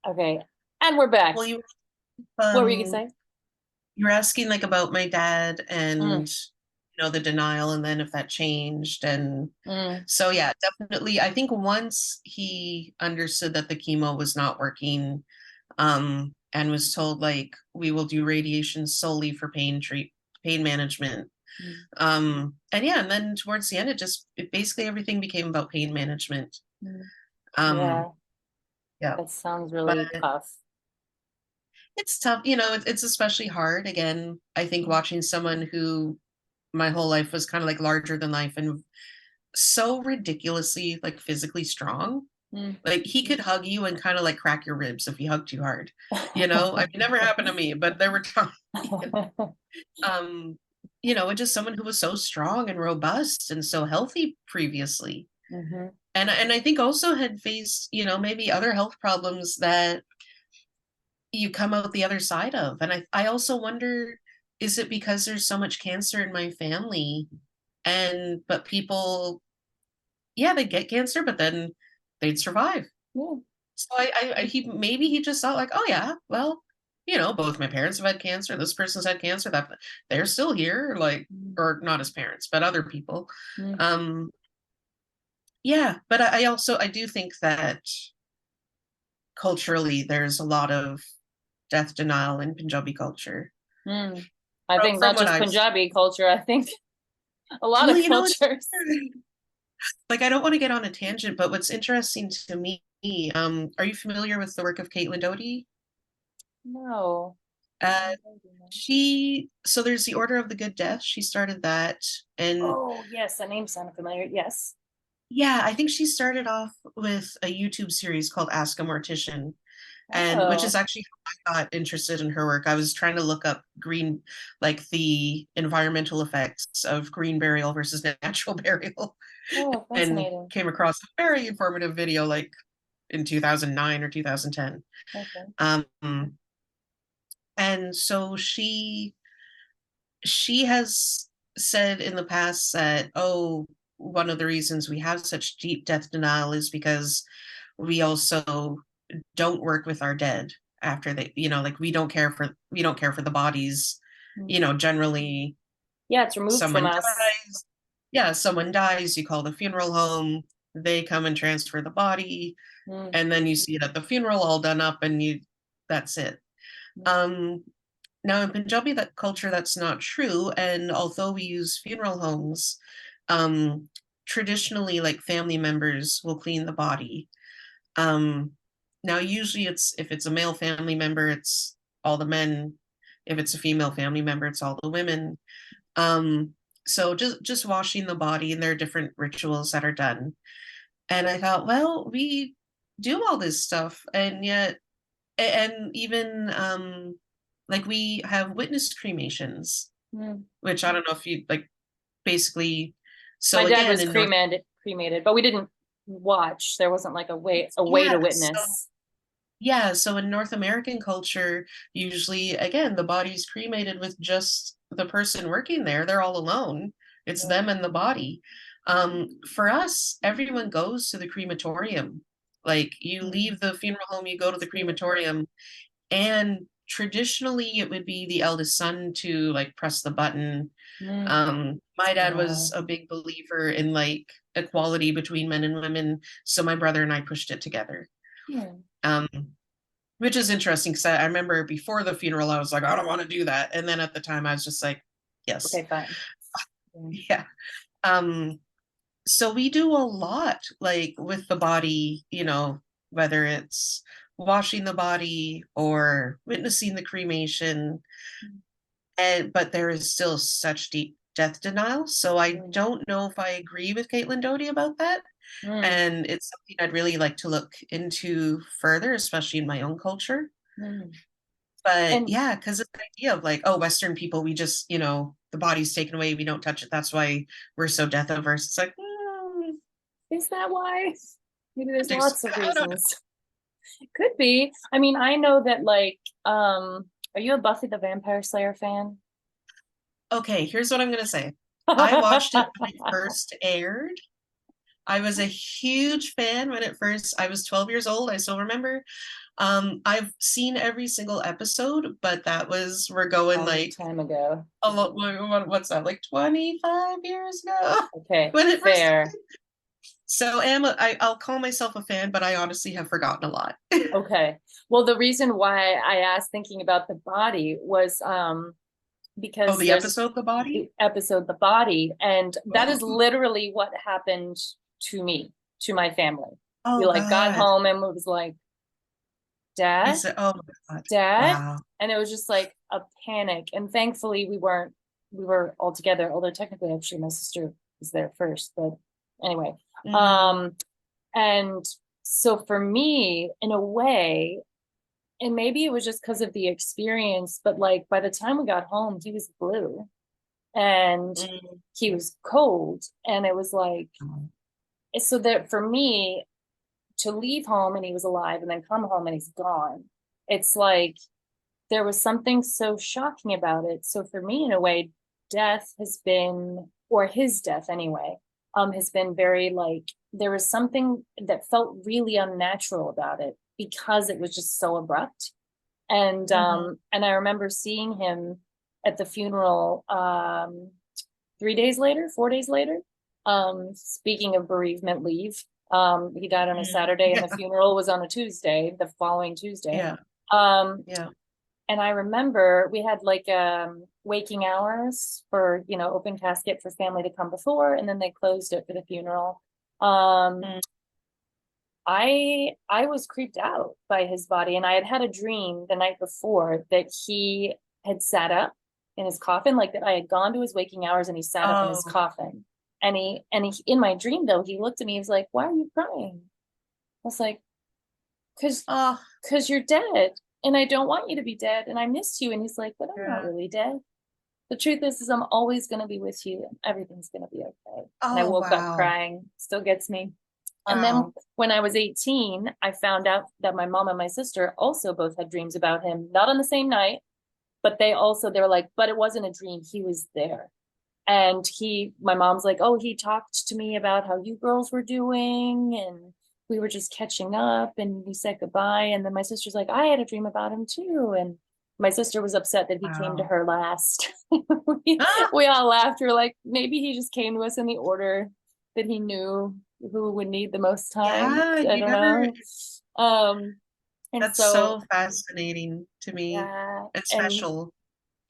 Okay. And we're back. Well, What were you gonna um say? you were asking like about my dad Mm, and the denial and then if that changed. And mm, so yeah, definitely I think once he understood that the chemo was not working, and was told like we will do radiation solely for pain management. mm, And yeah, and then towards the end it basically everything became about pain management. mm. Um Yeah, yeah. that sounds But really tough. it's tough, it's especially hard. Again, I think Mm, watching someone who my whole life was kind of like larger than life and so ridiculously like physically strong. mm. Like he could hug you and kind of like crack your ribs if he hugged too hard. I mean, never happened to me, but there were times, um, and just someone who was so strong and robust and so healthy previously. Hmm. And I think also had faced, maybe other health problems that you come out the other side of. And I also wonder, is it because there's so much cancer in my family? But people, yeah, they get cancer, but then they'd survive. Yeah. So he just thought like, oh yeah, well, both my parents have had cancer. This person's had cancer. That they're still here, like, Mm, or not his parents, but other people. mm, Um, yeah, but I also I do think that culturally there's a lot of death denial in Punjabi culture. mm. I From, think from not what just I've Punjabi culture, I think a lot well, of it's cultures. like I don't want to get on a tangent, but what's interesting to me, are you familiar with the work of Caitlin Doty? No. Uh, so there's the Order of the Good Death. She started that, and Oh, yes, that name sounded familiar. Yes. yeah, I think she started off with a YouTube series called Ask a Mortician, and which is Oh, actually how I got interested in her work. I was trying to look up like the environmental effects of green burial versus natural burial, oh, and fascinating. came across a very informative video like in 2009 or 2010. Okay. Um, and so she has said in the past that, oh, one of the reasons we have such deep death denial is because we also don't work with our dead after they, like we don't care for the bodies. Mm. Generally Yeah, it's removed from someone us. dies. Yeah, someone dies, you call the funeral home, they come and transfer the body, Mm, and then you see it at the funeral all done up and that's it. mm, Um, Now, in Punjabi that culture, that's not true. And although we use funeral homes, um, traditionally, like family members will clean the body. Um, Now, usually, if it's a male family member, it's all the men. If it's a female family member, it's all the women. Um, so just washing the body, and there are different rituals that are done. And I thought, well, we do all this stuff, and yet and even like we have witness cremations, mm. which I don't know if you like basically. My So dad again was in North, cremated, but we didn't watch. There wasn't like a way yeah, to so witness. yeah, so in North American culture, usually again the body's cremated with just the person working there. They're all alone. It's Yeah. them and the body. For us, everyone goes to the crematorium. Like you Mm, leave the funeral home, you go to the that's beautiful. crematorium. And traditionally, it would be the eldest son to like press the button. Mm, My dad yeah. was a big believer in like equality between men and women, so my brother and I pushed it together. Yeah. Um, which is interesting because I remember before the funeral, I was like, I don't want to do that, and then at the time, I was just like, yes, Okay, fine. Yeah. yeah. Um, so we do a lot like with the body, whether it's washing the body or witnessing the cremation. And but there is still such deep death denial. So I Mm, don't know if I agree with Caitlin Doty about that. mm, And it's something I'd really like to look into further, especially in my own culture. mm. But And yeah, because it's the idea of like, oh, Western people, we just, the body's taken away, we don't touch it. That's why we're so death averse. It's like, is that why? Maybe there's there's, lots of I don't know. reasons. It could be. I mean, I know that are you a Buffy the Vampire Slayer fan? Okay, here's what I'm gonna say. I watched it when it first aired. I was a huge fan when it first, I was 12 years old, I still remember. I've seen every single episode, but that was, we're going Long like time ago. a lot, what's that, like 25 years ago Okay, when it first fair. started. So I'll call myself a fan, but I honestly have forgotten a lot. Okay. Well, the reason why I asked thinking about the body was Oh, because the there's episode The Body? the episode The Body, and that is Oh, literally what happened to me, to my family. We oh like got God. home and it was like, You Dad, said, oh my God. Dad, Wow. and it was just like a panic. And thankfully we were all together, although technically actually my sister was there first, but anyway. Mm, Um and so for me, in a way, and maybe it was just because of the experience, but like by the time we got home, he was blue and mm, he was cold. And it was like, so that for me to leave home and he was alive and then come home and he's gone, it's like there was something so shocking about it. So for me, in a way, death has been, or his death anyway, has been very like, there was something that felt really unnatural about it because it was just so abrupt. mhm. And I remember seeing him at the funeral 3 days later, 4 days later. Speaking of bereavement leave, he died on a Mm, Saturday and yeah, the funeral was on a Tuesday, the following Tuesday. yeah, Um, yeah. and I remember we had like waking hours for, open casket for family to come before, and then they closed it for the funeral. Um, Mm. I was creeped out by his body, and I had had a dream the night before that he had sat up in his coffin, like that I had gone to his waking hours and he sat up in his Oh, coffin. And he in my dream though, he looked at me, he was like, "Why are you crying?" I was like, "Cause oh, because you're dead, and I don't want you to be dead, and I miss you." And he's like, "But I'm not yeah. really dead. The truth is I'm always gonna be with you and everything's gonna be okay." And I Oh, woke up wow. crying, still gets me. And then Wow. when I was 18, I found out that my mom and my sister also both had dreams about him, not on the same night, but they were like, but it wasn't a dream. He was there. And my mom's like, "Oh, he talked to me about how you girls were doing. And we were just catching up and we said goodbye." And then my sister's like, "I had a dream about him too." And my sister was upset that he came to Wow. her last. we, Ah, we all laughed. We were like, maybe he just came to us in the order that he knew who would need the most time. yeah, I you don't never, know. Um, and that's so, so fascinating to me. yeah, It's and special.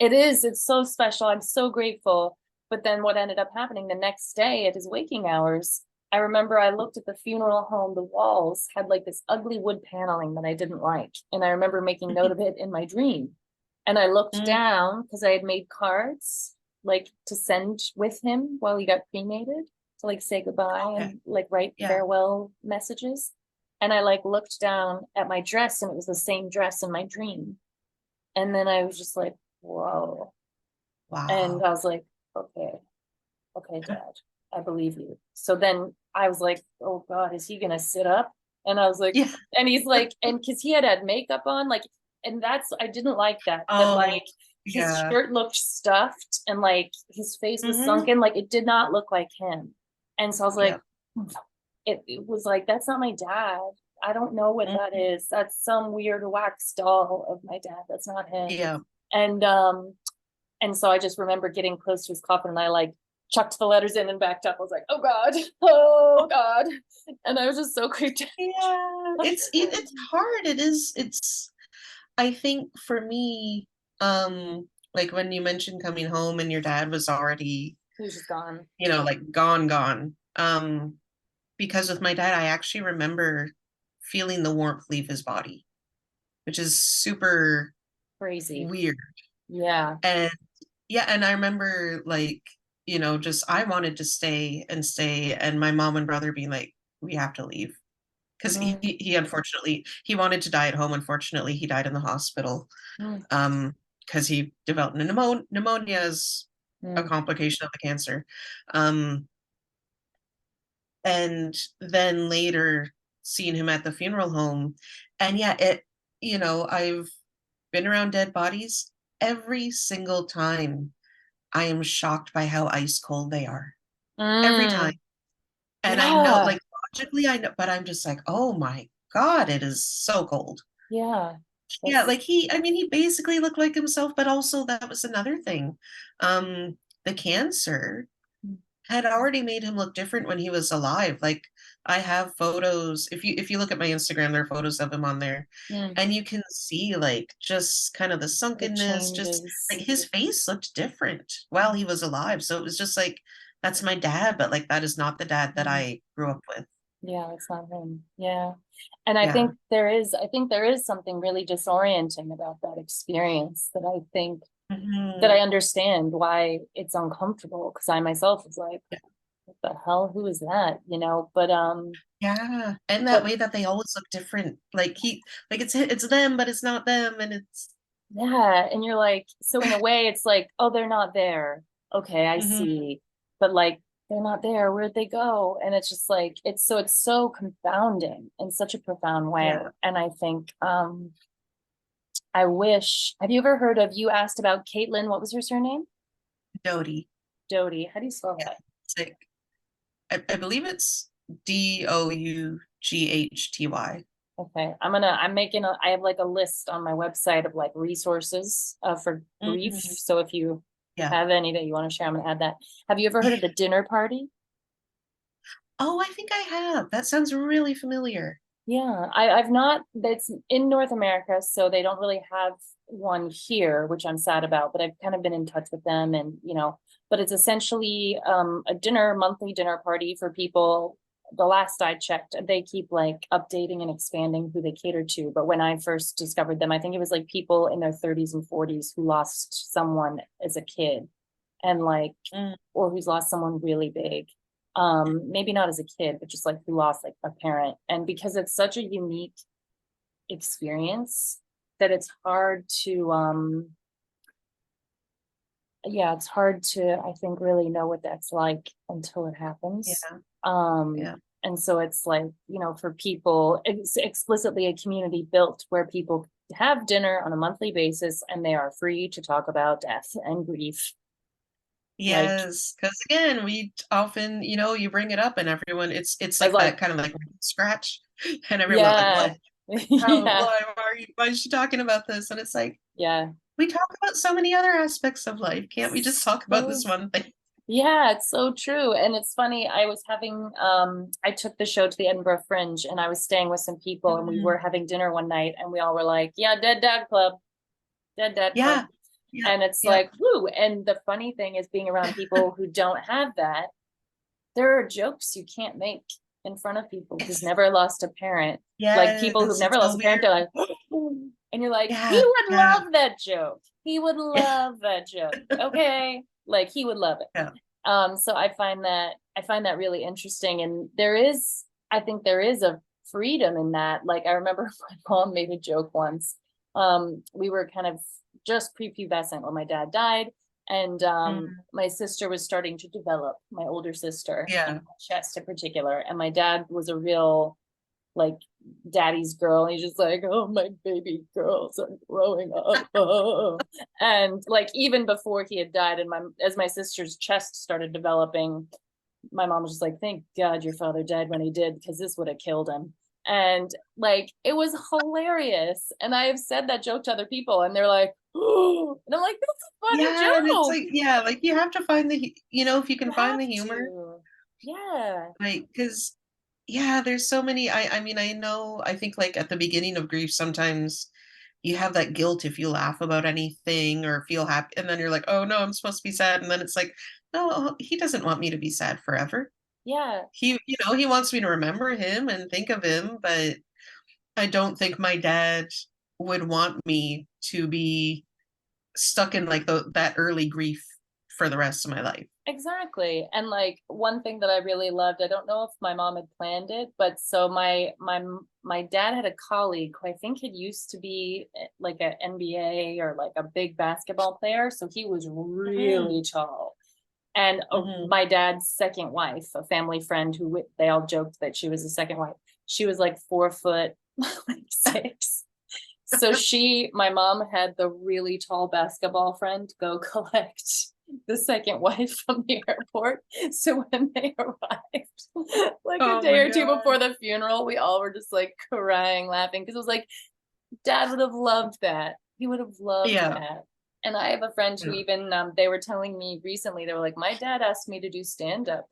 it's so special. I'm so grateful. But then what ended up happening the next day at his waking hours, I remember I looked at the funeral home, the walls had like this ugly wood paneling that I didn't like. And I remember making note of it in my dream. And I looked Mm, down because I had made cards like to send with him while he got cremated to like say goodbye okay. and like write Yeah. farewell messages. And I like looked down at my dress and it was the same dress in my dream. And then I was just like, whoa. And Wow. I was like, okay, okay, Dad, I believe you. So then I was like, oh God, is he gonna sit up? And I was like, Yeah. and he's like, and because he had makeup on, like, and I didn't like that. That Oh, like his yeah. shirt looked stuffed and like his face was Mm-hmm. sunken, like it did not look like him. And so I was like, Yep. it was like, that's not my dad. I don't know what that Mhm. is. That's some weird wax doll of my dad. That's not him. Yeah. And um, and so I just remember getting close to his coffin and I like chucked the letters in and backed up. I was like, oh God, oh God. And I was just so creeped Yeah. out. It's hard. It is, it's, I think for me, like when you mentioned coming home and your dad was already, He was just gone. like gone. Because with my dad, I actually remember feeling the warmth leave his body, which is super Crazy. weird. Yeah. And yeah, and I remember like, just I wanted to stay and stay, and my mom and brother being like, we have to leave. Because Mm, he unfortunately he wanted to die at home. Unfortunately, he died in the hospital. mm, Because he developed pneumonia as a mm, complication of the cancer. Um, and then later seeing him at the funeral home. And yeah, I've been around dead bodies. Every single time I am shocked by how ice cold they are. Every time. mm. And I know, Yeah, like, logically, I know, but I'm just like, oh my God, it is so cold. yeah. Yeah, That's like I mean, he basically looked like himself, but also that was another thing. The cancer had already made him look different when he was alive. Like, I have photos. If you look at my Instagram, there are photos of him on there. mm, And you can see like just kind of the the sunkenness, just like changes. his face looked different while he was alive. So it was just like, that's my dad, but like that is not the dad that Mm. I grew up with. Yeah, it's not him. Yeah. And Yeah. I think there is something really disorienting about that experience that I think that I Mhm. understand why it's uncomfortable because I myself was like, what the hell? Who is that? Yeah, and that But way that they always look different. Like like it's them, but it's not them, and it's yeah, and you're like, so in a way, it's like, oh, they're not there. Okay, I Mhm. see. But like, they're not there. Where'd they go? And it's just like, it's so confounding in such a profound way. Yeah, And I think, I wish, have you ever heard of, you asked about Caitlin, what was her surname? Doty. Doty. How do you spell Yeah, that? it's like I believe it's Doughty. Okay, I have like a list on my website of like resources for grief. Mhm. So if you Yeah. have any that you want to share, I'm gonna add that. Have you ever heard of the dinner party? Oh, I think I have. That sounds really familiar. Yeah, I've not, that's in North America, so they don't really have one here, which I'm sad about, but I've kind of been in touch with them and, but it's essentially a monthly dinner party for people. The last I checked, they keep like updating and expanding who they cater to. But when I first discovered them, I think it was like people in their 30s and 40s who lost someone as a kid and like, Mm, or who's lost someone really big, maybe not as a kid but just like who lost like a parent, and because it's such a unique experience that it's hard to yeah, it's hard to, I think, really know what that's like until it happens. yeah, um yeah. and so it's like, for people, it's explicitly a community built where people have dinner on a monthly basis and they are free to talk about death and grief, like Yes, because again, we often, you bring it up and everyone, it's as like like that kind of like scratch, and everyone like, yeah. what? How? Yeah, Why is she talking about this? And it's like, yeah. we talk about so many other aspects of life. Can't we just talk about So this one thing? yeah, it's so true. And it's funny, I took the show to the Edinburgh Fringe and I was staying with some people and we Mhm. were having dinner one night and we all were like, yeah, dead dad club, dead dad club. Yeah, yeah, And it's yeah. like, whoo. And the funny thing is being around people who don't have that, there are jokes you can't make in front of people who've Yes, never lost a parent. Like people who've yes, never it's lost so a parent, they're weird. like, and you're like, he Yeah, would yeah, love that joke. He would love that joke. Okay. Like he would love it. yeah. So I find that really interesting. And I think there is a freedom in that. Like I remember my mom made a joke once. We were kind of just prepubescent when my dad died. And Mm, my sister was starting to develop, my older sister, and yeah. my chest in particular. And my dad was a real like daddy's girl. He's just like, oh, my baby girls are growing up. Oh. And like even before he had died, and as my sister's chest started developing, my mom was just like, thank God your father died when he did, because this would have killed him. And like it was hilarious. And I have said that joke to other people, and they're like, oh, and I'm like, that's a funny Yeah, and it's joke. like, yeah, like you have to find if you You can find have the humor, to. Yeah. like, because yeah, there's so many. I mean, I know. I think like at the beginning of grief, sometimes you have that guilt if you laugh about anything or feel happy, and then you're like, oh no, I'm supposed to be sad, and then it's like, no, he doesn't want me to be sad forever. Yeah. He wants me to remember him and think of him, but I don't think my dad would want me to be stuck in like that early grief for the rest of my life. Exactly. And like one thing that I really loved, I don't know if my mom had planned it, but so my dad had a colleague who I think had used to be like an NBA or like a big basketball player, so he was Mhm, really tall. And mhm. my dad's second wife, a family friend who they all joked that she was a second wife. She was like 4 foot like 6. So my mom had the really tall basketball friend go collect the second wife from the airport. So when they arrived, like a Oh day my or two God. before the funeral, we all were just like crying, laughing, because it was like, Dad would have loved that. He would have loved Yeah. that. And I have a friend who Yeah. even they were telling me recently, they were like, my dad asked me to do stand up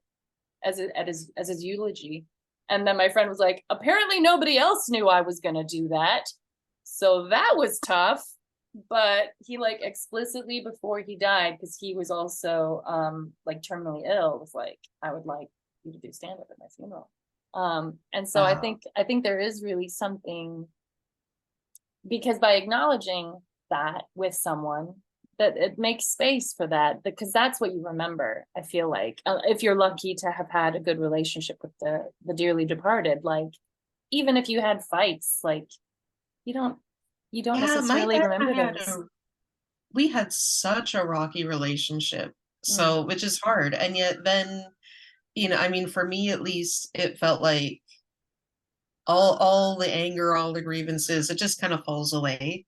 as his eulogy. And then my friend was like, apparently nobody else knew I was gonna do that. So that was tough. But he like explicitly before he died, because he was also like terminally ill, was like, I would like you to do stand up at my funeral. And so Wow. I think there is really something, because by acknowledging that with someone, that it makes space for that, because that's what you remember. I feel like if you're lucky to have had a good relationship with the dearly departed, like even if you had fights, like you don't you don't Yeah, my necessarily dad remember had those. we had such a rocky relationship. Mm. So, which is hard. And yet then, I mean, for me at least, it felt like all the anger, all the grievances, it just kind of falls away.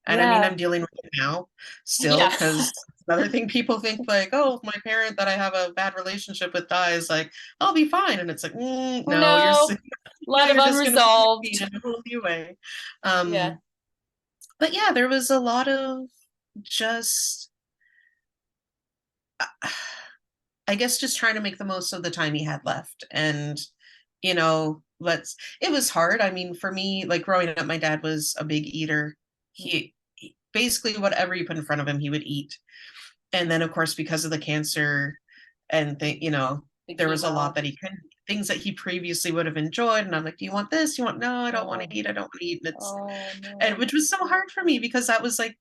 And I mean, Yeah. I'm dealing with it now still, Yeah. because another thing people think like, oh, if my parent that I have a bad relationship with dies, like, I'll be fine. And it's like, no, No, a no, lot of you're just gonna feel pain unresolved. in a whole new way. Yeah. But yeah, there was a lot of just I guess just trying to make the most of the time he had left. And, it was hard. I mean, for me, like growing up, my dad was a big eater. Mm. Basically whatever you put in front of him, he would eat. And then, of course, because of the cancer and The there was a lot chemo. that he couldn't, things that he previously would have enjoyed. And I'm like, do you want this? You want, no, I don't want to Oh, eat. I don't want to eat. oh And no. which was so hard for me because that was like,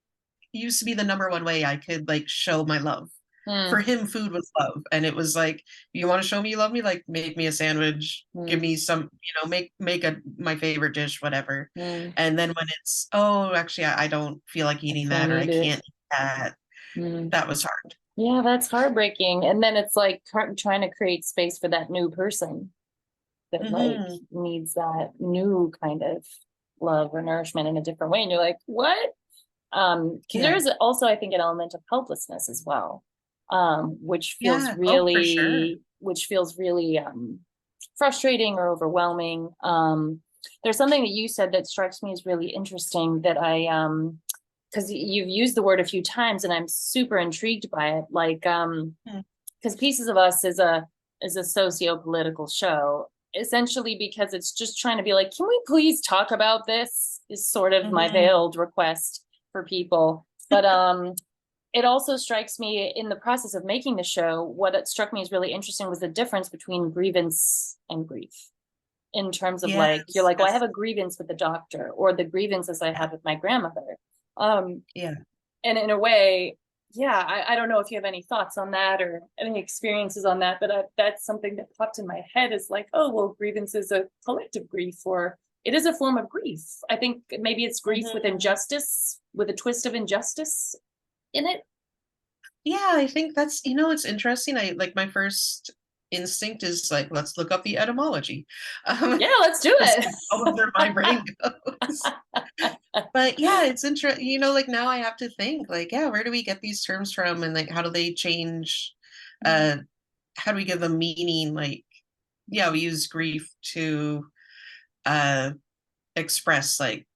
used to be the number one way I could like show my love. For Mm, him, food was love. And it was like, you want to show me you love me? Like make me a sandwich, give mm, me some, make my favorite dish, whatever. mm. And then when it's, oh, actually I don't feel like I eating that can't or I eat it. can't eat that, Mm. that was hard. Yeah, that's heartbreaking. And then it's like trying to create space for that new person that like Hmm. needs that new kind of love or nourishment in a different way. And you're like, what? Because Yeah. there's also, I think, an element of helplessness as well, Yeah. Oh, for sure. which feels really frustrating or overwhelming. There's something that you said that strikes me as really interesting that I because you've used the word a few times and I'm super intrigued by it. Like Hmm. because Pieces of Us is a socio-political show, essentially because it's just trying to be like, can we please talk about this? Is sort of my Hmm. veiled request for people. But it also strikes me in the process of making the show, what it struck me as really interesting was the difference between grievance and grief. In terms of like, you're Yes. like, well, I have Yes. a grievance with the doctor, or the grievances I Yeah. had with my grandmother. Um, Yeah. and in a way, yeah, I don't know if you have any thoughts on that or any experiences on that, but that's something that popped in my head is like, oh, well, grievance is a collective grief, or it is a form of grief. I think maybe it's grief with Hmm. injustice, with a twist of injustice in it. Yeah, I think that's, it's interesting. I like my first instinct is like, let's look up the etymology. Yeah, let's do Just it. all of where my brain goes. But yeah, it's interesting, like now I have to think like, yeah, where do we get these terms from? And like, how do they change? Mm, Uh, how do we give them meaning? Like, yeah, we use grief to uh express like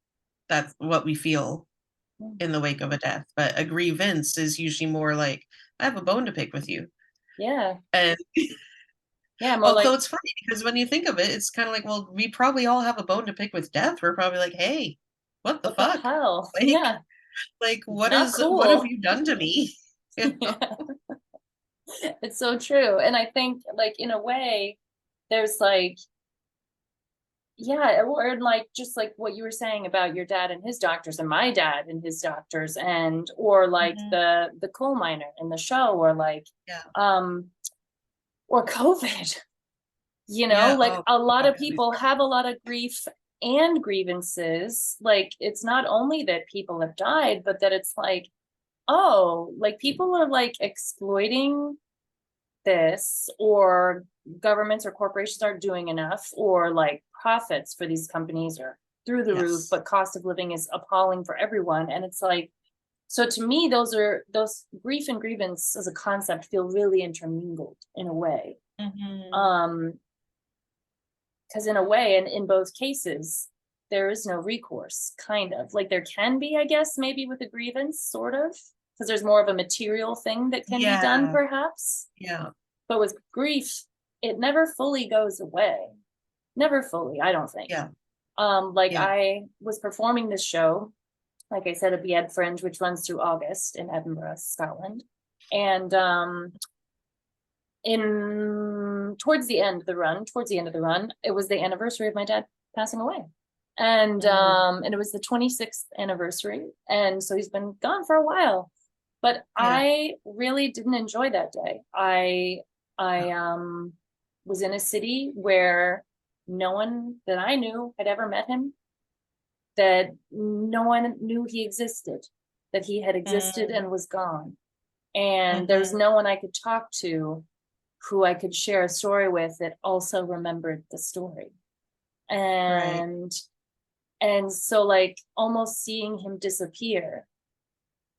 that's what we feel mm. in the wake of a death. But a grievance is usually more like, I have a bone to pick with you. Yeah, And yeah, more although like, it's funny because when you think of it, it's kind of like, well, we probably all have a bone to pick with death. We're probably like, hey, what the what the fuck? hell? Like, Yeah, not what have cool. you done to me? You know? Yeah, it's so true. And I think like in a way, there's like, yeah, or like just like what you were saying about your dad and his doctors and my dad and his doctors, and or like Mhm. the coal miner in the show, or like Yeah. um or COVID. Yeah. Like Oh, a lot don't of get me people have a lot of grief and grievances. Like it's not only that people have died, but that it's like, oh, like people are like exploiting this, or governments or corporations aren't doing enough, or like profits for these companies are through the roof, yes. but cost of living is appalling for everyone. And it's like, So to me, those grief and grievance as a concept feel really intermingled in a way. Mhm. Um, because in a way, and in both cases, there is no recourse, kind of. Like there can be, I guess, maybe with a grievance, sort of, because there's more of a material thing that can be done, Yeah, perhaps. yeah, But with grief, it never fully goes away. Never fully, I don't think. yeah, Like yeah, I was performing this show, like I said, at the Ed Fringe, which runs through August in Edinburgh, Scotland. And in towards the end of the run, it was the anniversary of my dad passing away. mm, And it was the 26th anniversary. And so he's been gone for a while. But yeah, I really didn't enjoy that day. yeah, I was in a city where no one that I knew had ever met him, that no one knew he existed, that he had existed mm, and was gone. And there was mhm, no one I could talk to who I could share a story with that also remembered the story. right, And so like almost seeing him disappear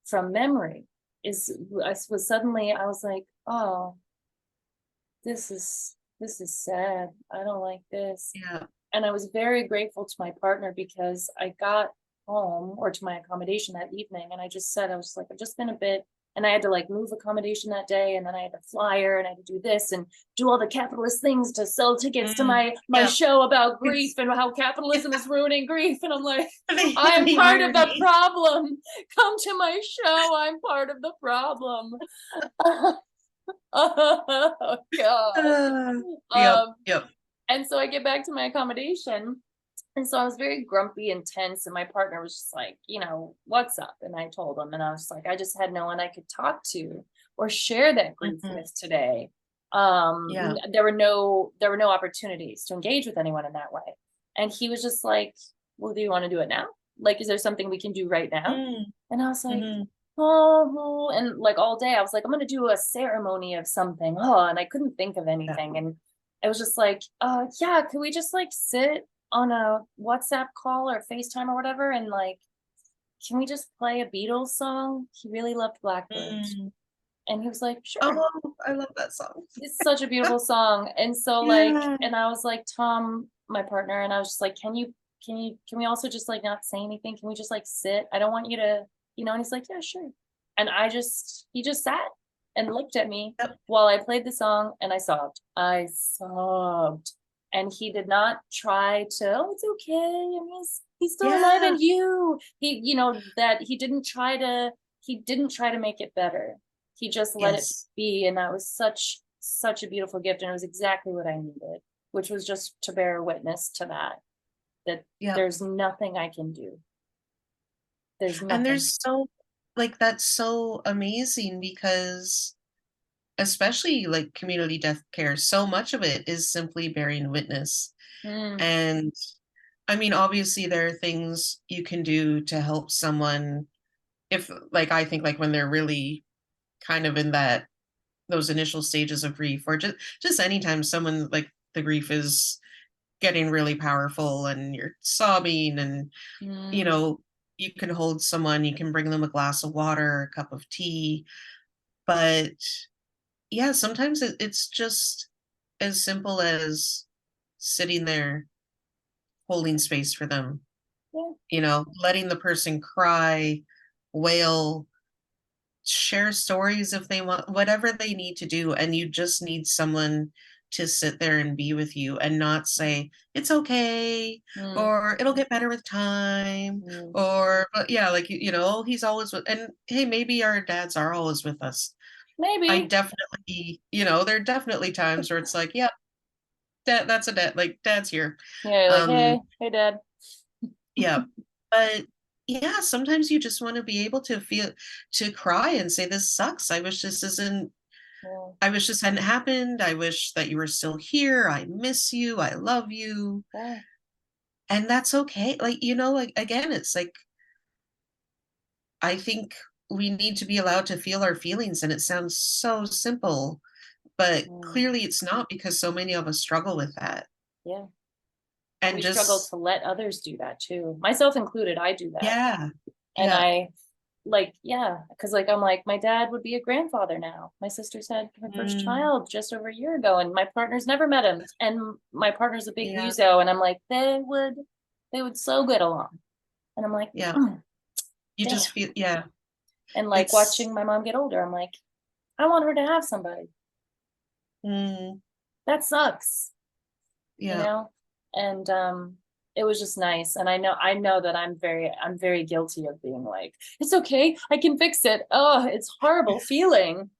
from memory is I was suddenly I was like, oh, this is sad. I don't like this. yeah, And I was very grateful to my partner because I got home or to my accommodation that evening and I just said, I was just like, I've just been a bit, and I had to like move accommodation that day, and then I had to flyer and I had to do this and do all the capitalist things to sell tickets to mm, my yeah, show about grief it's and how capitalism is ruining grief. And I'm like, I'm the part of the irony. problem. Come to my show. I'm part of the problem. Oh God. Uh, yep, Um, yep, and so I get back to my accommodation. And so I was very grumpy and tense. And my partner was just like, what's up? And I told him, and I was like, I just had no one I could talk to or share that grief mhm, with today. yeah, There were no opportunities to engage with anyone in that way. And he was just like, well, do you want to do it now? Like, is there something we can do right now? mm, And I was like, mhm, oh, and like all day I was like, I'm gonna do a ceremony of something. Oh, and I couldn't think of yeah, anything. And I was just like, yeah, could we just like sit on a WhatsApp call or FaceTime or whatever, and like, can we just play a Beatles song? He really loved Blackbird. mm. And he was like, sure. Oh, I love that song. It's such a beautiful song. And so like, Yeah, and I was like, Tom, my partner, and I was just like, can we also just like not say anything? Can we just like sit? I don't want you to, and he's like, yeah, sure. And he just sat and looked at me yep, while I played the song, and I sobbed. I sobbed. And he did not try to, oh, it's okay. I mean, he's still alive, yeah, and that he didn't try to make it better. He just let it yes, be, and that was such a beautiful gift, and it was exactly what I needed, which was just to bear witness to that yep. there's nothing I can do. There's And nothing. there's so like, that's so amazing because especially, like, community death care, so much of it is simply bearing witness, Mm, and, I mean, obviously, there are things you can do to help someone if like, I think, like, when they're really kind of in those initial stages of grief or just anytime someone like, the grief is getting really powerful and you're sobbing and, you mm, know, you can hold someone, you can bring them a glass of water, a cup of tea, but yeah, sometimes it's just as simple as sitting there holding space for them, yeah, letting the person cry, wail, share stories if they want, whatever they need to do. And you just need someone to sit there and be with you and not say, it's okay, mm, or it'll get better with time, mm. or, but yeah, like, he's always with, and hey, maybe our dads are always with us. I Maybe. definitely, there are definitely times where it's like, yeah, that's a dad, like dad's here. Yeah, like, Um, hey, Dad. yeah. But yeah, sometimes you just want to be able to cry and say, this sucks. Yeah, I wish this hadn't happened. I wish that you were still here. I miss you. I love you. yeah, And that's okay. Like, like again, it's like I think we need to be allowed to feel our feelings. And it sounds so simple, but mm, clearly it's not because so many of us struggle with that. yeah. And And we struggle just to let others do that too, myself included. I do that, yeah, and yeah, like, yeah, because like I'm like, my dad would be a grandfather now. My sister's had her first Mm, child just over a year ago, and my partner's never met him. And my partner's a big yeah, Uzo, and I'm like, they would so get along. And I'm like, yeah. You damn. just feel, yeah. And like It's watching my mom get older, I'm like, I want her to have somebody. mm, That sucks, you yeah. know? And it was just nice. And I know that I'm very guilty of being like, it's okay, I can fix it. Oh, it's horrible feeling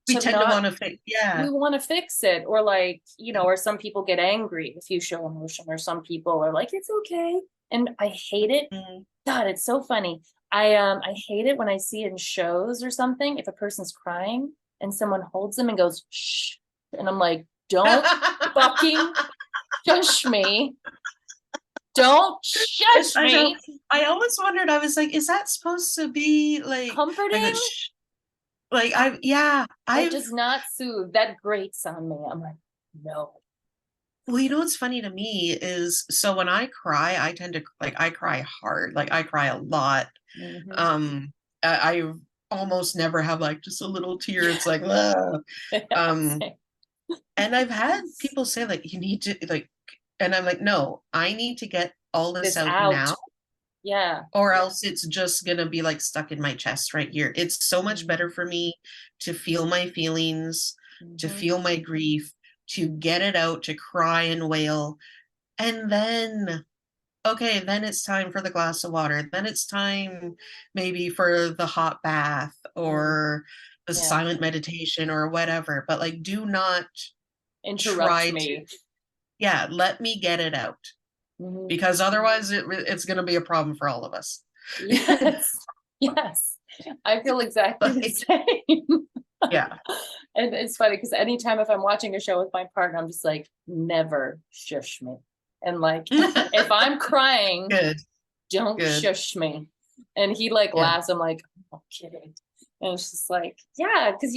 We to tend to not want to think, yeah. we want to fix it, or like, or some people get angry if you show emotion, or some people are like, it's okay. And I hate it. Mm. God, it's so funny. I hate it when I see in shows or something, if a person's crying and someone holds them and goes, shh. And I'm like, don't fucking shush me. Don't shush I know. me. I always wondered, I was like, is that supposed to be like a Comforting. shh? Like I've yeah, It I've does not soothe. That grates on me. I'm like, no. well, you know what's funny to me is so when I cry, I tend to like I cry hard. Like I cry a lot. Mhm. Um I almost never have like just a little tear. It's like ugh. Um and I've had people say like you need to like and I'm like, no, I need to get all this This out out. now Yeah. or else it's just gonna be like stuck in my chest right here. It's so much Mhm. better for me to feel my feelings, to Mhm. feel my grief, to get it out, to cry and wail. And then, okay, then it's time for the glass of water. Then it's time maybe for the hot bath Mm. or the Yeah. silent meditation or whatever. But like, do not Interrupt try to, me. yeah, let me get it out Mhm. because otherwise it's going to be a problem for all of us. Yes. Yes. I feel exactly the Like, same. yeah, And it's funny because anytime if I'm watching a show with my partner, I'm just like, never shush me. And like, if I'm crying, good, don't good. shush me. And he like Yeah. laughs. I'm like, I'm kidding. And it's just like, yeah, because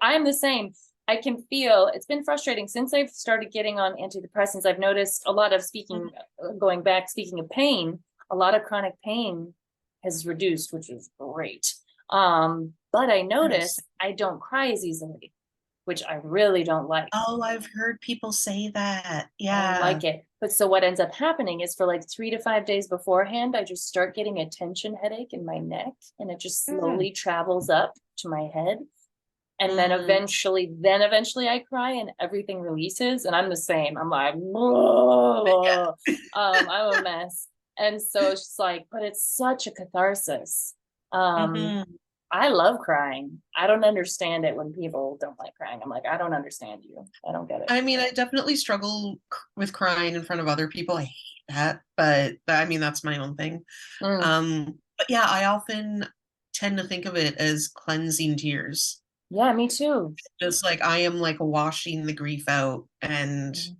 I'm the same. I can feel it's been frustrating since I've started getting on antidepressants. I've noticed a lot of Mhm. going back, speaking of pain, a lot of chronic pain has reduced, which is great. But I Nice. notice I don't cry as easily, which I really don't like. Oh, I've heard people say that. I don't Yeah. like it. But so what ends up happening is for like 3 to 5 days beforehand, I just start getting a tension headache in my neck, and it just Mm, slowly travels up to my head. And mm, eventually I cry and everything releases. And I'm the same. I'm like, whoa. I'm a mess. And so it's just like, but it's such a catharsis. Um, mhm. I love crying. I don't understand it when people don't like crying. I'm like, I don't understand you. I don't get it. I mean, I definitely struggle with crying in front of other people. I hate that, but I mean, that's my own thing. Mm, But yeah, I often tend to think of it as cleansing tears. yeah, me too. Just like I am like washing the grief out and Mm,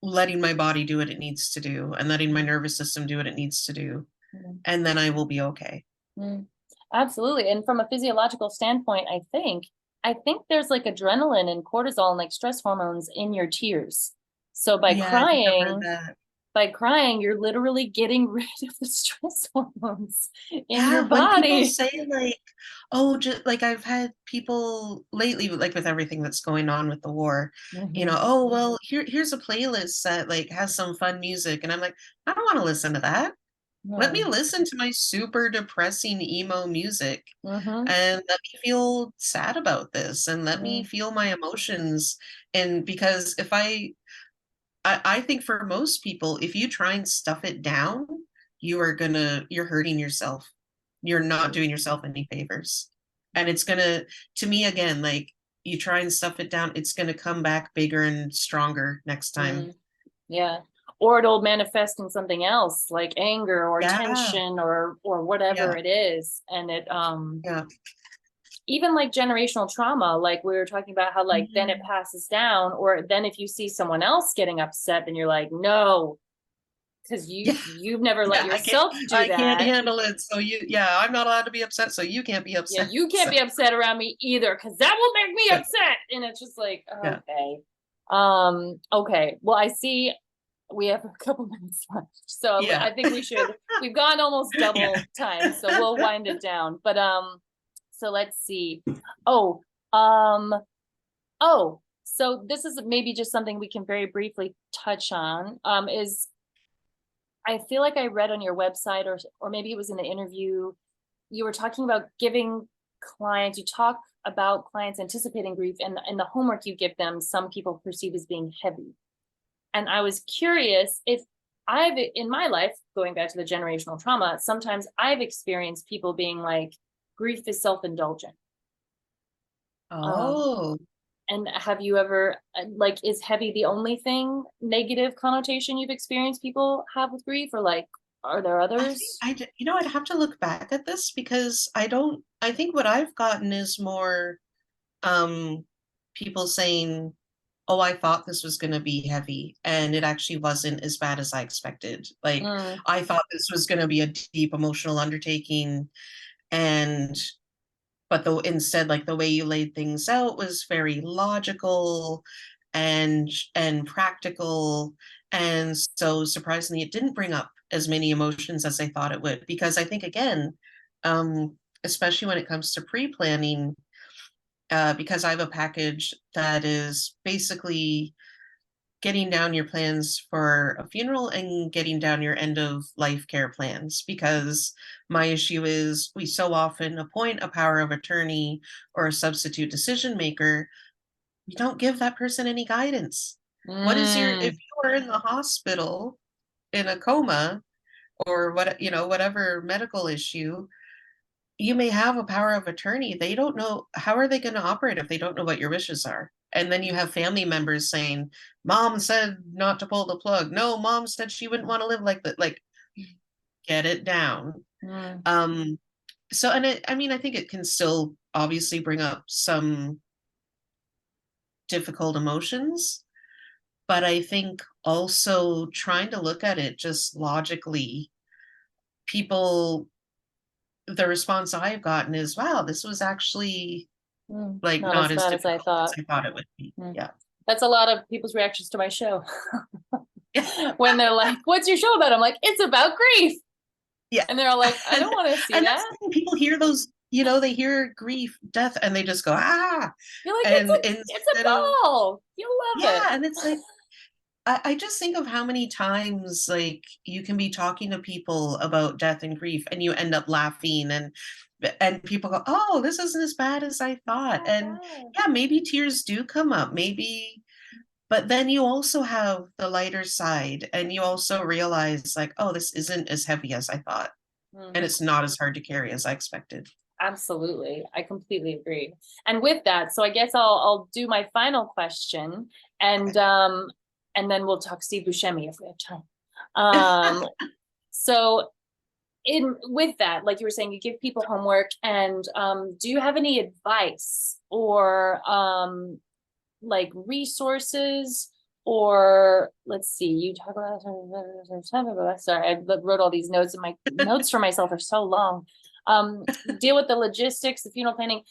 letting my body do what it needs to do and letting my mm, nervous system do what it needs to do. mm, And then I will be okay. mm. Absolutely. And from a physiological standpoint, I think there's like adrenaline and cortisol and like stress hormones in your tears. So Yeah, I think I've heard that. by crying, you're literally getting rid of the stress hormones in your Yeah, when people body. say like, oh, just like I've had people lately, like with everything that's going on with the war, Mhm. oh, well, here's a playlist that like has some fun music. And I'm like, I don't want to listen to that. Let me No. listen to my super depressing emo music Mhm. and let me feel sad about this and let me Mm, feel my emotions. And because I think for most people, if you try and stuff it down, you're hurting yourself. You're not doing yourself any favors. And it's gonna, to me again, like you try and stuff it down, it's gonna come back bigger and stronger next time. mm, yeah. Or it'll manifest in something else like anger or Yeah, tension or whatever yeah, it is. And it yeah. even like generational trauma, like we were talking about how like then it Mhm. passes down, or then if you see someone else getting upset, then you're like, no, because Yeah, you've never let yeah, yourself do I can't that. handle it. So yeah, I'm not allowed to be upset, so you can't be Yeah, upset. you can't So be upset around me either, because that will make me yeah, upset. And it's just like, yeah. okay. Okay. Well, I see we have a couple minutes left. So Yeah. I think we've gone almost Yeah. double time, so we'll wind it down. But so let's see. Oh, um, oh, so this is maybe just something we can very briefly touch on. Is I feel like I read on your website, or maybe it was in the interview, you were talking about giving clients, you talk about clients anticipating grief, and the homework you give them, some people perceive as being heavy. And I was curious if in my life, going back to the generational trauma, sometimes I've experienced people being like, grief is self-indulgent. Um, Oh, and have you ever, like, is heavy the only thing negative connotation you've experienced people have with grief, or like, are there I think others? you know, I'd have to look back at this because I think what I've gotten is more um people saying, "Oh, I thought this was going to be heavy and it actually wasn't as bad as I expected. Like Mm, I thought this was going to be a deep emotional undertaking and but though instead like the way you laid things out was very logical and practical, and so surprisingly it didn't bring up as many emotions as I thought it would, because I think again, especially when it comes to pre-planning, because I have a package that is basically getting down your plans for a funeral and getting down your end of life care plans, because my issue is we so often appoint a power of attorney or a substitute decision maker. We don't give that person any guidance. What is your, if mm, you are in the hospital in a coma or what, you know, whatever medical issue, you may have a power of attorney. They don't know, how are they going to operate if they don't know what your wishes are? And then you have family members saying, "Mom said not to pull the plug. No, mom said she wouldn't want to live like that." Like, get it down. mm, Um, so, and I mean, I think it can still obviously bring up some difficult emotions, but I think also trying to look at it just logically, people, the response I've gotten is, "Wow, this was actually like not not as as bad as I difficult as thought. I thought it would be." Mm. Yeah. That's a lot of people's reactions to my show. Yeah. When they're like, "What's your show about?" I'm like, "It's about grief." Yeah. And they're all like, "I And don't want to see and that's that." the thing, people hear those, you know, they hear grief, death, and they just go, "Ah." You're like, And it's a instead of, ball. You'll love yeah, it. and it's like I just think of how many times like you can be talking to people about death and grief and you end up laughing, and people go, "Oh, this isn't as bad as I It's thought." not And bad. yeah, maybe tears do come up, maybe, but then you also have the lighter side and you also realize like, "Oh, this isn't as heavy as I thought, and Mhm. it's not as hard to carry as I expected." Absolutely. I completely agree. And with that, so I guess I'll do my final question, and Okay. um and then we'll talk Steve Buscemi if we have time. Um so in with that, like you were saying, you give people homework, and do you have any advice, or like resources, or let's see, you talk about, sorry, I wrote all these notes, and my notes for myself are so long. Deal with the logistics, the funeral planning.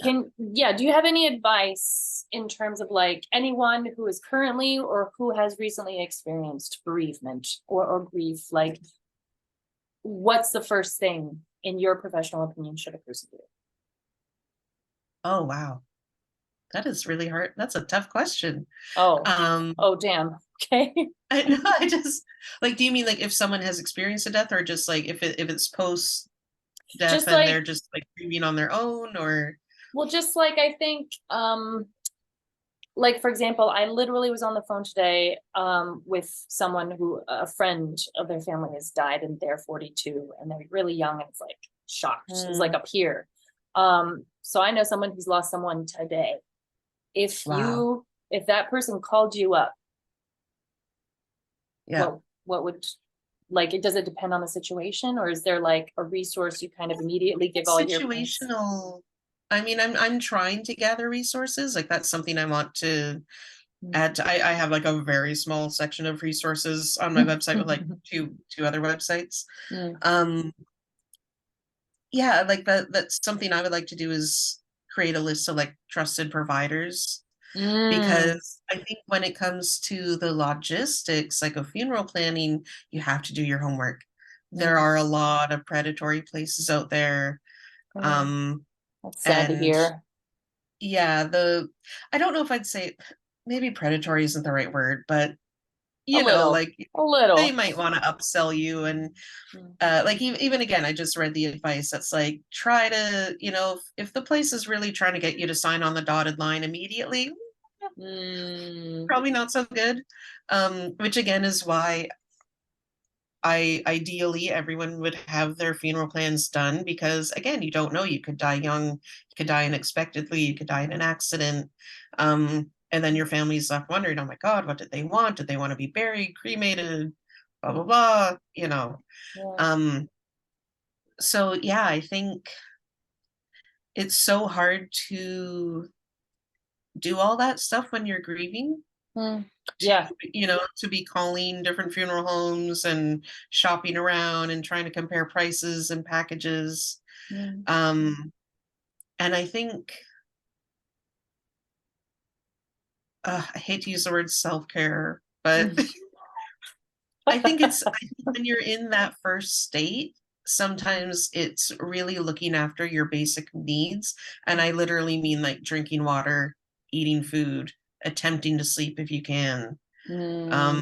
Yeah. Yeah, do you have any advice in terms of like anyone who is currently or who has recently experienced bereavement, or grief, like what's the first thing in your professional opinion should a person do? Oh, wow. That is really hard. That's a tough question. Oh, Um, oh, damn. Okay. I know, I just like, do you mean like if someone has experienced a death, or just like if it's post death Just and like, they're just like grieving on their own, or well, just like I think, like for example, I literally was on the phone today with someone who, a friend of their family has died, and they're 42 and they're really young, and it's like shocked. It's like mm, up here. So I know someone who's lost someone today. If wow. if that person called you up, Yeah. what would, like, it does it depend on the situation, or is there like a resource you kind of immediately give It's all your friends? situational. I mean, I'm trying to gather resources. Like that's something I want to add to, I have like a very small section of resources on my website with like two other websites. Mm, Um, yeah, like that's something I would like to do, is create a list of like trusted providers. Mm, because I think when it comes to the logistics, like a funeral planning, you have to do your homework. There mm, are a lot of predatory places out there. mm. Um, That's sad to and hear. yeah, I don't know if I'd say maybe predatory isn't the right word, but A little, like a they little. might want to upsell you. And Mm, like even again, I just read the advice that's like, try to, if the place is really trying to get you to sign on the dotted line immediately, mm, probably not so good. Which again is why I ideally everyone would have their funeral plans done, because again, you don't know, you could die young, you could die unexpectedly, you could die in an accident. And then your family's left wondering, oh my God, what did they want? Did they want to be buried, cremated, blah, blah, blah, yeah. Um, so yeah, I think it's so hard to do all that stuff when you're grieving, Mm, to yeah. to be calling different funeral homes and shopping around and trying to compare prices and packages. Mm, And I think I hate to use the word self-care, but mm. I think when you're in that first state, sometimes it's really looking after your basic needs. And I literally mean like drinking water, eating food, attempting to sleep if you can, um, Mm,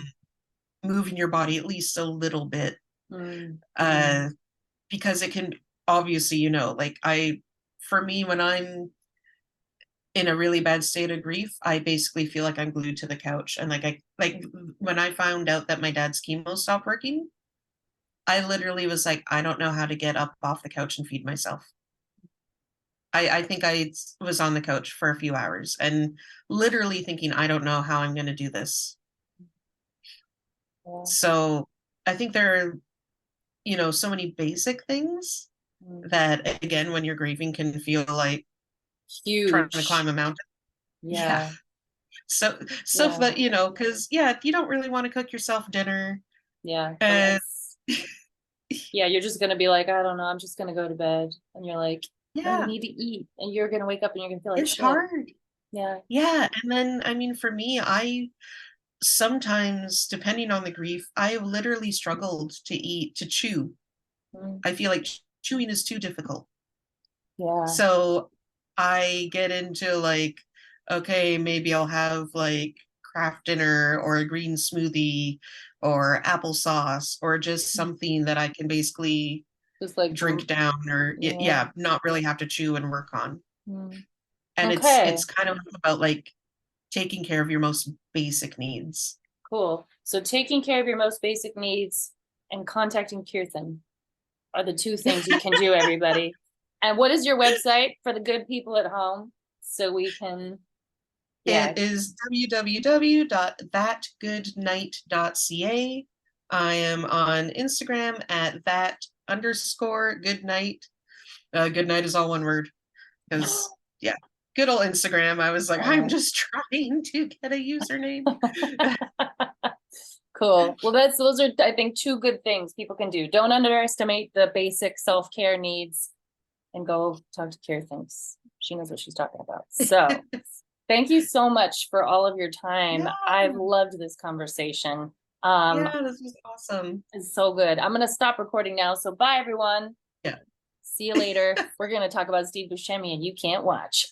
moving your body at least a little bit. mm, Uh, because it can, obviously, like for me, when I'm in a really bad state of grief, I basically feel like I'm glued to the couch. And like when I found out that my dad's chemo stopped working, I literally was like, I don't know how to get up off the couch and feed myself. I think I was on the couch for a few hours and literally thinking, I don't know how I'm going to do this. yeah. So I think there are, so many basic things Mm. that, again, when you're grieving, can feel like trying to Huge. climb a mountain. Yeah. Yeah. So stuff Yeah. that, because, yeah, you don't really want to cook yourself dinner. Yeah. And Yeah. You're just going to be like, I don't know. I'm just going to go to bed. And you're like, no, you yeah, need to eat. And you're going to wake up and you're going to feel like it's shit. hard. Yeah. Yeah. And then, I mean, for me, I sometimes, depending on the grief, I have literally struggled to chew. Mm, I feel like chewing is too difficult. yeah. So I get into like, okay, maybe I'll have like craft dinner or a green smoothie or applesauce or just something that I can basically Just like, drink down, or yeah. yeah, not really have to chew and work on. Mm. And it's Okay. kind of about like taking care of your most basic needs. Cool. So taking care of your most basic needs and contacting Kirtan are the two things you can do, everybody. And what is your website for the good people at home? So we can, yeah. It is www.thatgoodnight.ca. I am on Instagram at that_goodnight. Good night is all one word, because yeah, good old Instagram. I was like, I'm just trying to get a username. Cool. Well, those are, I think, two good things people can do. Don't underestimate the basic self-care needs and go talk to Kira thinks she knows what she's talking about. So thank you so much for all of your time. Yeah, I've loved this conversation. Um, yeah, this was awesome. it's so good. I'm gonna stop recording now. So bye everyone. Yeah. See you later. We're gonna talk about Steve Buscemi and you can't watch.